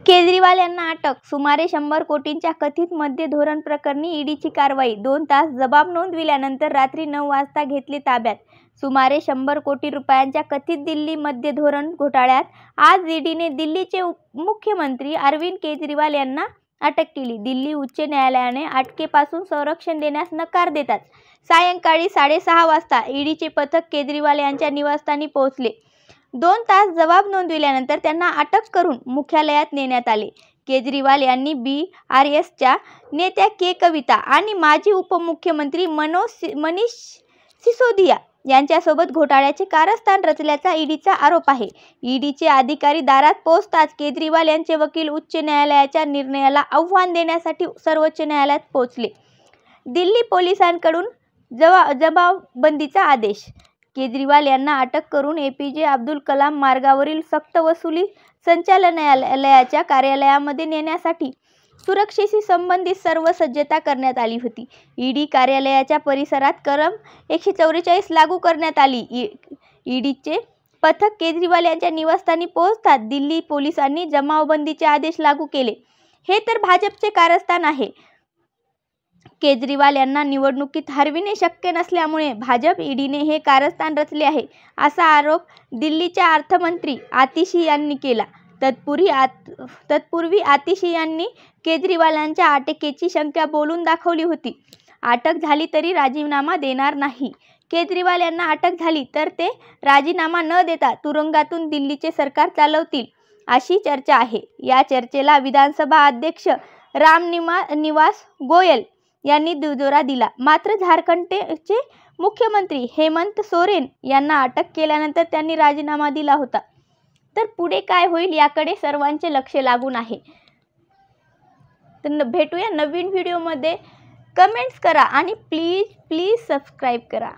केजरीवाल यांना अटक. सुमारे 100 कोटींच्या कथित मद्य धोरण प्रकरणी ईडीची कारवाई. 2 तास जबाब नोंदविल्यानंतर रात्री 9 वाजता घेतले ताब्यात. सुमारे 100 कोटी रुपयांच्या कथित दिल्ली मद्य धोरण घोटाळ्यात आज ईडीने दिल्लीचे मुख्यमंत्री अरविंद केजरीवाल यांना अटक केली. दिल्ली उच्च न्यायालयाने अटकेपासून संरक्षण देण्यास नकार देताच सायंकाळी 6:30 वाजता ईडीचे पथक केजरीवाल यांच्या निवासस्थानी पोहोचले. 2 तास जबाब नोंदविल्यानंतर त्यांना अटक करून मुख्यालयात नेण्यात आले. केजरीवाल यांनी BRSच्या नेत्या के. कविता आणि माजी उपमुख्यमंत्री मनीष सिसोदिया यांच्यासोबत घोटाळ्याचे कारस्थान रचल्याचा ईडीचा आरोप आहे. ईडीचे अधिकारी दारात पोहोचताच केजरीवाल यांचे वकील उच्च न्यायालयाच्या निर्णयाला आव्हान देण्यासाठी सर्वोच्च न्यायालयात पोहोचले. दिल्ली पोलिसांकडून जमावबंदीचा आदेश. केजरीवाल यांना अटक करून APJ अब्दुल कलाम मार्गावरील सक्तवसुली संचालनालयाच्या कार्यालयामध्ये नेण्यासाठी सुरक्षेशी संबंधित सर्व सज्जता करण्यात आली होती. ईडी कार्यालयाच्या परिसरात कलम 144 लागू करण्यात आली. ईडीचे पथक केजरीवाल यांच्या निवासस्थानी पोहोचताच दिल्ली पोलिसांनी जमावबंदीचे आदेश लागू केले. हे तर भाजपचे कारस्थान आहे. केजरीवाल यांना निवडणुकीत हरविणे शक्य नसल्यामुळे भाजप ईडीने हे कारस्थान रचले आहे, असा आरोप दिल्लीच्या अर्थमंत्री आतिशी यांनी केला. तत्पूर्वी आतिशी यांनी केजरीवालांच्या अटकेची शंका बोलून दाखवली होती. अटक झाली तरी राजीनामा देणार नाही. केजरीवाल यांना अटक झाली तर ते राजीनामा न देता तुरुंगातून दिल्लीचे सरकार चालवतील, अशी चर्चा आहे. या चर्चेला विधानसभा अध्यक्ष रामनिवास गोयल यांनी दुजोरा दिला. मात्र झारखंडचे मुख्यमंत्री हेमंत सोरेन यांना अटक केल्यानंतर त्यांनी राजीनामा दिला होता. तर पुढे काय होईल याकडे सर्वांचे लक्ष लागून आहे. तर भेटूया नवीन व्हिडिओमध्ये. कमेंट्स करा आणि प्लीज सबस्क्राईब करा.